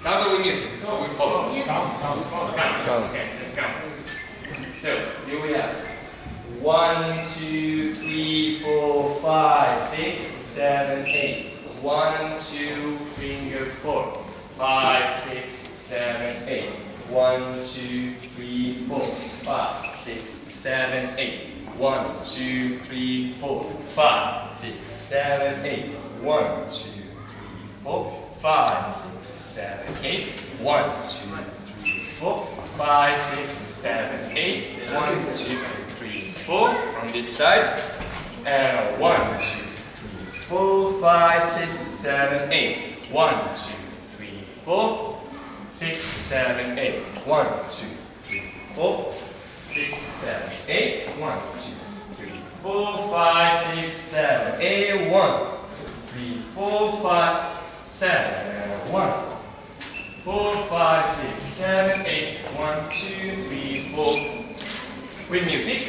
Count with music. So we pause. Count. Okay, let's count. So here we have 1, 2, 3, 4, 5, 6, 7, 8. 1, 2, finger 4. 5, 6, 7, 8. 1, 2, 3, 4, 5, 6, 7, 8. 1, 2, 3, 4, 5, 6, 7, 8. 1, 2, 3, 4, 5, 6, 7, 8. 1, 2, 3, 4, 5, 6, 7, 8. 1, 2, 3, 4 from this side. And 1, 2, 3, 4, 5, 6, 7, 8. 1, 2, 3, 4, 6, 7, 8. 1, 2, 3, 4, 6, 7, 8. 1, 2, 3, 4, 5, 6, 7, 8. 1, 3, 4, 5, 7, 1, 4, 5, 6, 7, 8. 1, 2, 3, 4. With music.